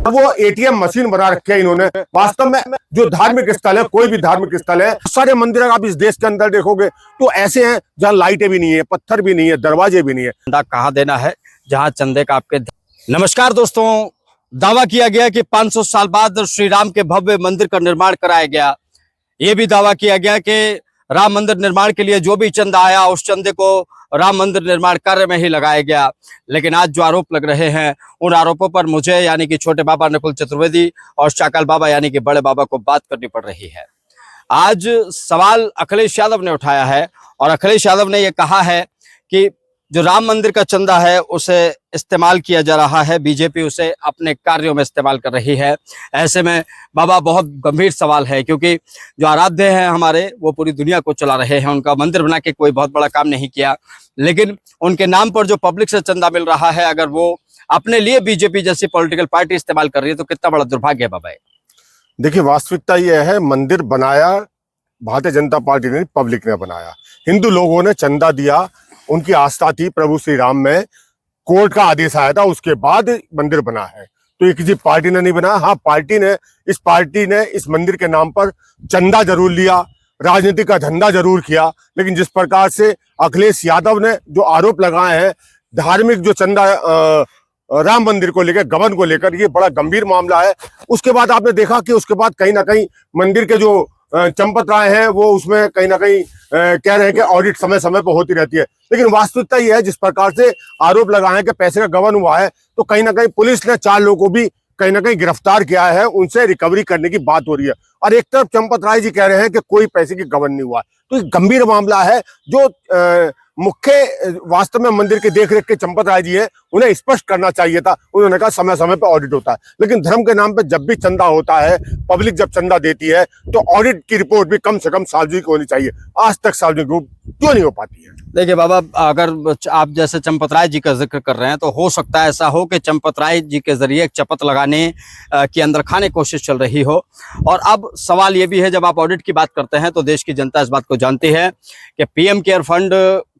वो ATM machine बना रखे है इन्होंने। वास्तव में जो धार्मिक स्थल है, कोई भी धार्मिक स्थल है, सारे मंदिर आप इस देश के अंदर देखोगे तो ऐसे हैं जहाँ लाइटें भी नहीं है, पत्थर भी नहीं है, दरवाजे भी नहीं है। चंदा कहाँ देना है जहाँ चंदे का आपके। नमस्कार दोस्तों, दावा किया गया कि 500 साल बाद श्री राम के भव्य मंदिर का निर्माण कराया गया। ये भी दावा किया गया कि राम मंदिर निर्माण के लिए जो भी चंदा आया उस चंदे को राम मंदिर निर्माण कार्य में ही लगाया गया। लेकिन आज जो आरोप लग रहे हैं उन आरोपों पर मुझे यानी कि छोटे बाबा नकुल चतुर्वेदी और चाकल बाबा यानी कि बड़े बाबा को बात करनी पड़ रही है। आज सवाल अखिलेश यादव ने उठाया है और अखिलेश यादव ने यह कहा है कि जो राम मंदिर का चंदा है उसे इस्तेमाल किया जा रहा है, बीजेपी उसे अपने कार्यों में इस्तेमाल कर रही है। ऐसे में बाबा बहुत गंभीर सवाल है, क्योंकि जो आराध्य हैं हमारे वो पूरी दुनिया को चला रहे हैं। उनका मंदिर बना के कोई बहुत बड़ा काम नहीं किया, लेकिन उनके नाम पर जो पब्लिक से चंदा मिल रहा है अगर वो अपने लिए बीजेपी जैसी पॉलिटिकल पार्टी इस्तेमाल कर रही है तो कितना बड़ा दुर्भाग्य है बाबा। देखिए, वास्तविकता यह है, मंदिर बनाया भारतीय जनता पार्टी ने, पब्लिक ने बनाया। हिंदू लोगों ने चंदा दिया, उनकी आस्था थी प्रभु श्री राम में, कोर्ट का आदेश आया था, उसके बाद मंदिर बना है। तो ये किसी पार्टी ने नहीं बनाया। हाँ, पार्टी ने इस मंदिर के नाम पर चंदा जरूर लिया, राजनीति का धंधा जरूर किया, लेकिन जिस प्रकार से अखिलेश यादव ने जो आरोप लगाए हैं धार्मिक जो चंदा राम मंदिर को लेकर, गबन को लेकर, ये बड़ा गंभीर मामला है। उसके बाद आपने देखा कि उसके बाद कहीं ना कहीं मंदिर के जो चंपत राय हैं वो उसमें कहीं ना कहीं कह रहे हैं कि ऑडिट समय समय पर होती रहती है। लेकिन वास्तविकता ये है, जिस प्रकार से आरोप लगाए हैं कि पैसे का गबन हुआ है, तो कहीं ना कहीं पुलिस ने 4 लोगों को भी कहीं ना कहीं गिरफ्तार किया है, उनसे रिकवरी करने की बात हो रही है। और एक तरफ चंपत राय जी कह रहे हैं कि कोई पैसे की गबन नहीं हुआ है। तो ये गंभीर मामला है। जो मुख्य वास्तव में मंदिर की देखरेख के चंपत राय जी है, उन्हें स्पष्ट करना चाहिए था। उन्होंने कहा समय समय पर ऑडिट होता है, लेकिन धर्म के नाम पे जब भी चंदा होता है, पब्लिक जब चंदा देती है तो ऑडिट की रिपोर्ट भी कम से कम सार्वजनिक होनी चाहिए। आज तक सार्वजनिक रूप क्यों नहीं हो पाती है? देखिए बाबा, अगर आप जैसे चंपत राय जी का जिक्र कर रहे हैं तो हो सकता है ऐसा हो कि चंपत राय जी के जरिए एक चपत लगाने की अंदर खाने की कोशिश चल रही हो। और अब सवाल ये भी है, जब आप ऑडिट की बात करते हैं तो देश की जनता इस बात को जानती है कि पीएम केयर फंड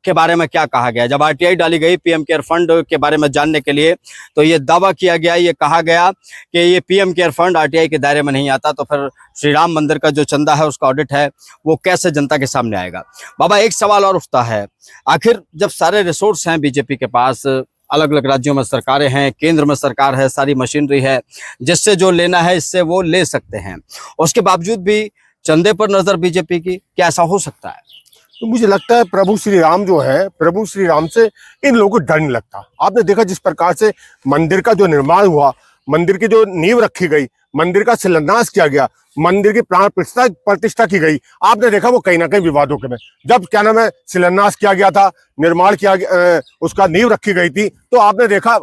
के बारे में क्या कहा गया। जब आरटीआई डाली गई पीएम केयर फंड के बारे में जानने के लिए, तो ये दावा किया गया, ये कहा गया कि ये पीएम केयर फंड आरटीआई के दायरे में नहीं आता, तो फिर श्री राम मंदिर का जो चंदा है उसका ऑडिट है वो कैसे जनता के सामने आएगा। बाबा, एक सवाल और उठता है, आखिर जब सारे रिसोर्स हैं बीजेपी के पास, अलग अलग राज्यों में सरकारें हैं, केंद्र में सरकार है, सारी मशीनरी है, जिससे जो लेना है इससे वो ले सकते हैं, उसके बावजूद भी चंदे पर नजर बीजेपी की, क्या ऐसा हो सकता है? तो मुझे लगता है प्रभु श्री राम जो है, प्रभु श्री राम से इन लोगों को डर नहीं लगता। आपने देखा जिस प्रकार से मंदिर का जो निर्माण हुआ, मंदिर की जो नींव रखी गई, मंदिर का शिलान्यास किया गया, मंदिर की प्राण प्रतिष्ठा की गई, आपने देखा वो कहीं ना कहीं विवादों के में, जब क्या नाम है शिलान्यास किया गया था, निर्माण किया गया, उसका नींव रखी गई थी, तो आपने देखा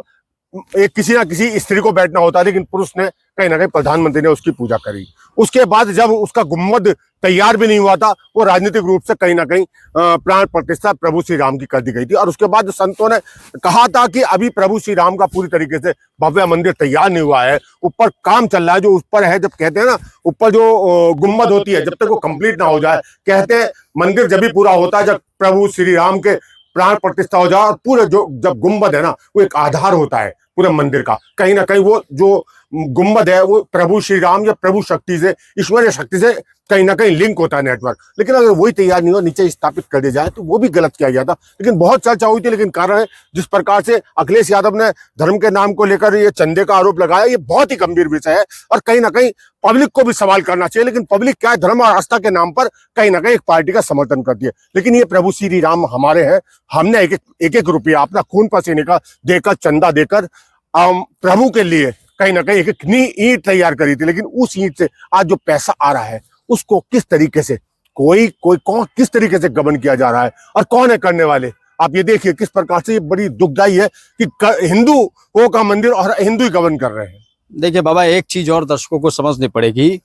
एक किसी ना किसी स्त्री को बैठना होता, लेकिन पुरुष ने कहीं ना कहीं प्रधानमंत्री ने उसकी पूजा करी। उसके बाद जब उसका गुम्बद तैयार भी नहीं हुआ था, वो राजनीतिक रूप से कहीं ना कहीं प्राण प्रतिष्ठा प्रभु श्री राम की कर दी गई थी। और उसके बाद संतों ने कहा था कि अभी प्रभु श्री राम का पूरी तरीके से भव्य मंदिर तैयार नहीं हुआ है, ऊपर काम चल रहा है। जो ऊपर है, जब कहते हैं ना ऊपर जो गुम्बद होती है, जब तक वो कंप्लीट ना हो जाए, कहते हैं मंदिर जब भी पूरा होता है जब प्रभु श्री राम के प्राण प्रतिष्ठा हो जाए। और पूरे जो जब गुम्बद है ना, वो एक आधार होता है पूरे मंदिर का, कहीं ना कहीं वो जो गुम्बद है वो प्रभु श्री राम या प्रभु शक्ति से, ईश्वरीय शक्ति से कहीं ना कहीं लिंक होता है नेटवर्क। लेकिन अगर वही तैयार नहीं हो, नीचे स्थापित कर दिया जाए, तो वो भी गलत किया गया था। लेकिन बहुत चर्चा हुई थी। लेकिन कारण है जिस प्रकार से अखिलेश यादव ने धर्म के नाम को लेकर ये चंदे का आरोप लगाया, ये बहुत ही गंभीर विषय है और कहीं ना कहीं पब्लिक को भी सवाल करना चाहिए। लेकिन पब्लिक क्या है, धर्म और आस्था के नाम पर कहीं ना कहीं एक पार्टी का समर्थन करती है। लेकिन ये प्रभु श्री राम हमारे हैं, हमने एक एक रुपया अपना खून पसीने का देकर, चंदा देकर प्रभु के लिए कहीं ना कहीं एक ईंट तैयार करी थी। लेकिन उस ईंट से आज जो पैसा आ रहा है उसको किस तरीके से कौन किस तरीके से गबन किया जा रहा है और कौन है करने वाले। आप ये देखिए किस प्रकार से ये बड़ी दुखदायी है कि हिंदुओं का मंदिर और हिंदू ही गबन कर रहे हैं। देखिए बाबा, एक चीज और दर्शकों को समझनी पड़ेगी,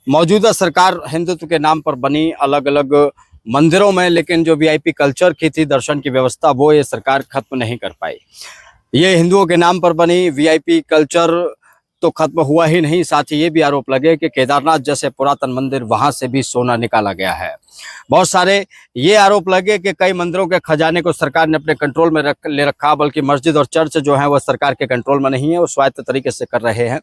मौजूदा सरकार हिंदुत्व के नाम पर बनी अलग अलग मंदिरों में, लेकिन जो वीआईपी कल्चर की थी, दर्शन की व्यवस्था, वो ये सरकार खत्म नहीं कर पाई। ये हिंदुओं के नाम पर बनी वीआईपी कल्चर तो खत्म हुआ ही नहीं, साथ ही ये भी आरोप लगे कि केदारनाथ जैसे पुरातन मंदिर वहां से भी सोना निकाला गया है। बहुत सारे ये आरोप लगे कि कई मंदिरों के खजाने को सरकार ने अपने कंट्रोल में ले रखा, बल्कि मस्जिद और चर्च जो है वह सरकार के कंट्रोल में नहीं है, वो स्वायत्त तरीके से कर रहे हैं।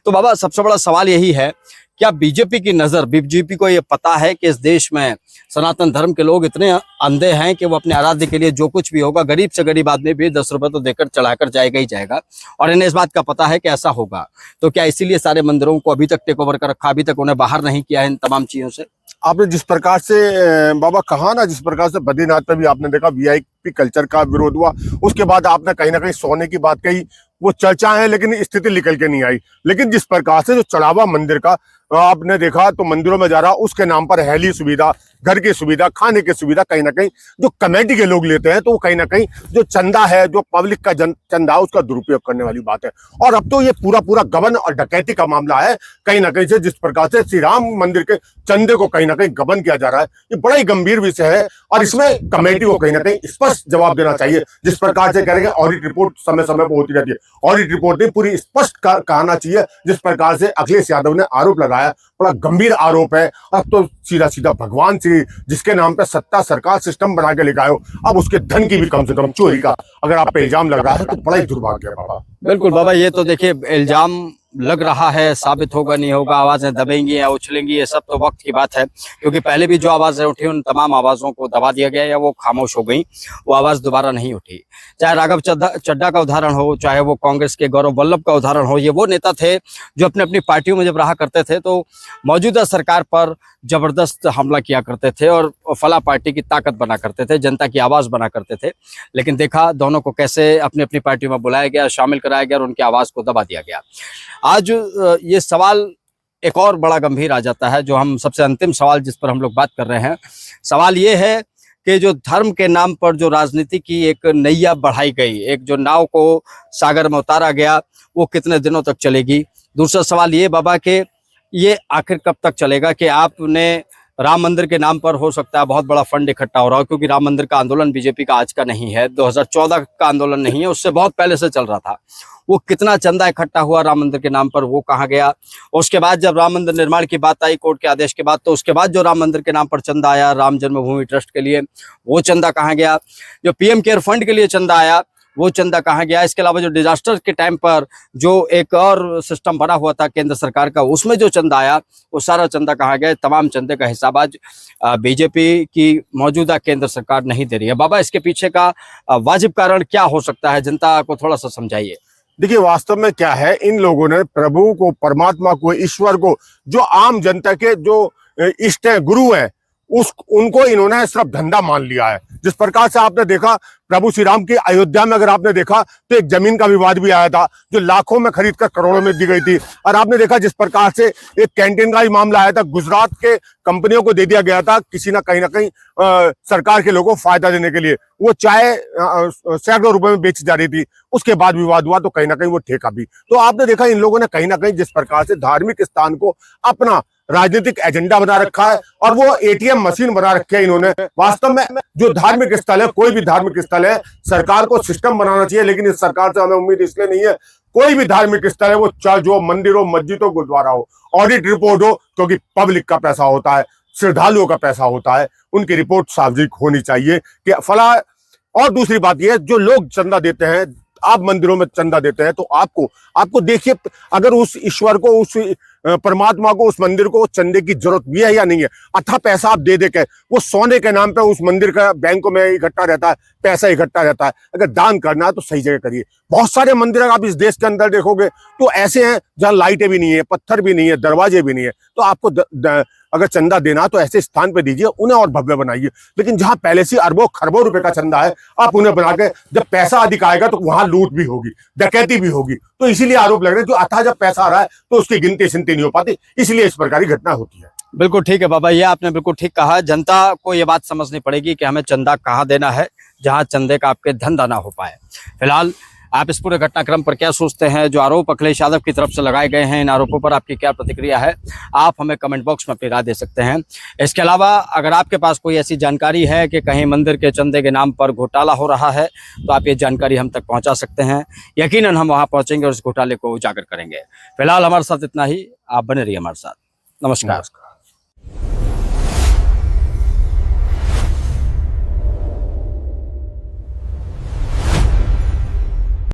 तो बाबा, सबसे बड़ा सवाल यही है, क्या बीजेपी की नज़र, बीजेपी को ये पता है कि इस देश में सनातन धर्म के लोग इतने अंधे हैं कि वो अपने आराध्य के लिए जो कुछ भी होगा, गरीब से गरीब आदमी भी 10 रुपए तो देकर चढ़ाकर जाएगा ही जाएगा, और इन्हें इस बात का पता है कि ऐसा होगा। तो क्या इसीलिए सारे मंदिरों को अभी तक टेक ओवर कर रखा, अभी तक उन्हें बाहर नहीं किया है इन तमाम चीजों से? आपने जिस प्रकार से बाबा कहा ना, जिस प्रकार से बद्रीनाथ पे भी आपने देखा वीआईपी कल्चर का विरोध हुआ, उसके बाद आपने कहीं ना कहीं सोने की बात कही, वो चर्चा है लेकिन स्थिति निकल के नहीं आई। लेकिन जिस प्रकार से जो चढ़ावा मंदिर का आपने देखा, तो मंदिरों में जा रहा, उसके नाम पर हेली सुविधा, घर की सुविधा, खाने की सुविधा कहीं ना कहीं जो कमेटी के लोग लेते हैं, तो वो कहीं ना कहीं जो चंदा है, जो पब्लिक का चंदा, उसका दुरुपयोग करने वाली बात है। और अब तो ये पूरा गबन और डकैती का मामला है कहीं ना कहीं से। जिस प्रकार से श्री राम मंदिर के चंदे को कहीं ना कहीं गबन किया जा रहा है, ये बड़ा ही गंभीर विषय है, और इसमें कमेटी को कहीं ना कहीं स्पष्ट जवाब देना चाहिए। जिस प्रकार से कह रहे हैं ऑडिट रिपोर्ट समय समय पर होती रहती है, ऑडिट रिपोर्ट में पूरी स्पष्ट कहना चाहिए। जिस प्रकार से अखिलेश यादव ने आरोप लगाया, बड़ा गंभीर आरोप है। अब तो सीधा सीधा भगवान श्री, जिसके नाम पे सत्ता सरकार सिस्टम बना के लेकर आए हो, अब उसके धन की भी कम से कम चोरी का अगर आप पे इल्जाम लग रहा है, तो बड़ा ही दुर्भाग्य है बाबा। बिल्कुल बाबा, ये तो देखिए इल्जाम लग रहा है, साबित होगा नहीं होगा, आवाजें दबेंगी या उछलेंगी, ये सब तो वक्त की बात है। क्योंकि पहले भी जो आवाजें उठी, उन तमाम आवाजों को दबा दिया गया या वो खामोश हो गई, वो आवाज दोबारा नहीं उठी। चाहे राघव चड्ढा का उदाहरण हो, चाहे वो कांग्रेस के गौरव वल्लभ का उदाहरण हो, ये वो नेता थे जो अपने अपनी पार्टियों में जब रहा करते थे तो मौजूदा सरकार पर जबरदस्त हमला किया करते थे और फला पार्टी की ताकत बना करते थे, जनता की आवाज बना करते थे। लेकिन देखा दोनों को कैसे अपनी अपनी पार्टियों में बुलाया गया, शामिल कराया गया और उनकी आवाज को दबा दिया गया। आज ये सवाल एक और बड़ा गंभीर आ जाता है, जो हम सबसे अंतिम सवाल जिस पर हम लोग बात कर रहे हैं। सवाल ये है कि जो धर्म के नाम पर जो राजनीति की एक नैया बढ़ाई गई, एक जो नाव को सागर में उतारा गया, वो कितने दिनों तक चलेगी? दूसरा सवाल ये बाबा कि ये आखिर कब तक चलेगा कि आपने राम मंदिर के नाम पर हो सकता है बहुत बड़ा फंड इकट्ठा हो रहा हो, क्योंकि राम मंदिर का आंदोलन बीजेपी का आज का नहीं है, 2014 का आंदोलन नहीं है, उससे बहुत पहले से चल रहा था। वो कितना चंदा इकट्ठा हुआ राम मंदिर के नाम पर, वो कहाँ गया? उसके बाद जब राम मंदिर निर्माण की बात आई कोर्ट के आदेश के बाद, तो उसके बाद जो राम मंदिर के नाम पर चंदा आया राम जन्मभूमि ट्रस्ट के लिए, वो चंदा कहाँ गया? जो पीएम केयर फंड के लिए चंदा आया, वो चंदा कहाँ गया? इसके अलावा जो डिजास्टर के टाइम पर जो एक और सिस्टम बना हुआ था केंद्र सरकार का, उसमें जो चंदा आया, वो सारा चंदा कहाँ गया? तमाम चंदे का हिसाब आज बीजेपी की मौजूदा केंद्र सरकार नहीं दे रही है। बाबा, इसके पीछे का वाजिब कारण क्या हो सकता है? जनता को थोड़ा सा समझाइए। देखिए, वास्तव में क्या है, इन लोगों ने प्रभु को, परमात्मा को, ईश्वर को, जो आम जनता के जो इष्ट है, गुरु है, उनको इन्होंने सिर्फ धंधा मान लिया है। जिस प्रकार से आपने देखा प्रभु श्री राम की अयोध्या में, अगर आपने देखा तो एक जमीन का विवाद भी आया था, जो लाखों में खरीद कर करोड़ों में दी गई थी। और आपने देखा जिस प्रकार से एक कैंटीन का ही मामला आया था, गुजरात के कंपनियों को दे दिया गया था, किसी ना कहीं सरकार के लोगों को फायदा देने के लिए। वो चाय सैकड़ों रुपए में बेची जा रही थी, उसके बाद विवाद हुआ तो कहीं ना कहीं वो ठेका भी। तो आपने देखा इन लोगों ने कहीं ना कहीं जिस प्रकार से धार्मिक स्थान को अपना राजनीतिक एजेंडा बना रखा है, और वो एटीएम मशीन बना रखी है इन्होंने। वास्तव में जो धार्मिक स्थल है, कोई भी धार्मिक स्थल है, सरकार को सिस्टम बनाना चाहिए, लेकिन इस सरकार से हमें उम्मीद इसलिए नहीं है। कोई भी धार्मिक स्थल है, वो चर्च हो, मंदिर हो, मस्जिद हो, गुरुद्वारा हो, ऑडिट रिपोर्ट हो, क्योंकि पब्लिक का पैसा होता है, श्रद्धालुओं का पैसा होता है, उनकी रिपोर्ट सार्वजनिक होनी चाहिए कि फला। और दूसरी बात यह है, जो लोग चंदा देते हैं, आप मंदिरों में चंदा देते हैं, तो आपको देखिए, अगर उस ईश्वर को, उस परमात्मा को, उस मंदिर को चंदे की जरूरत भी है या नहीं है। अथा पैसा आप दे के, वो सोने के नाम पे उस मंदिर का बैंकों में इकट्ठा रहता है, पैसा इकट्ठा रहता है। अगर दान करना है तो सही जगह करिए। बहुत सारे मंदिर आप इस देश के अंदर देखोगे तो ऐसे हैं जहाँ लाइटें भी नहीं है, पत्थर भी नहीं है, दरवाजे भी नहीं है। तो आपको अगर चंदा देना तो ऐसे स्थान पे दीजिए, उन्हें और भव्य बनाइए। लेकिन जहां पहले से अरबों खरबों रुपए का चंदा है, आप उन्हें बना के, जब पैसा अधिक आएगा तो वहां लूट भी होगी, डकैती भी होगी। तो इसीलिए आरोप लग रहे हैं, जो अथा जब पैसा आ रहा है तो उसकी गिनती शिनती नहीं हो पाती, इसलिए इस प्रकार की घटना होती है। बिल्कुल ठीक है बाबा, ये आपने बिल्कुल ठीक कहा। जनता को ये बात समझनी पड़ेगी कि हमें चंदा कहाँ देना है, जहाँ चंदे का आपके धंधा ना हो पाए। फिलहाल आप इस पूरे घटनाक्रम पर क्या सोचते हैं? जो आरोप अखिलेश यादव की तरफ से लगाए गए हैं, इन आरोपों पर आपकी क्या प्रतिक्रिया है? आप हमें कमेंट बॉक्स में अपनी राय दे सकते हैं। इसके अलावा अगर आपके पास कोई ऐसी जानकारी है कि कहीं मंदिर के चंदे के नाम पर घोटाला हो रहा है, तो आप ये जानकारी हम तक पहुंचा सकते हैं। यकीनन हम वहां पहुंचेंगे और इस घोटाले को उजागर करेंगे। फिलहाल हमारे साथ इतना ही, आप बने रहिए हमारे साथ। नमस्कार।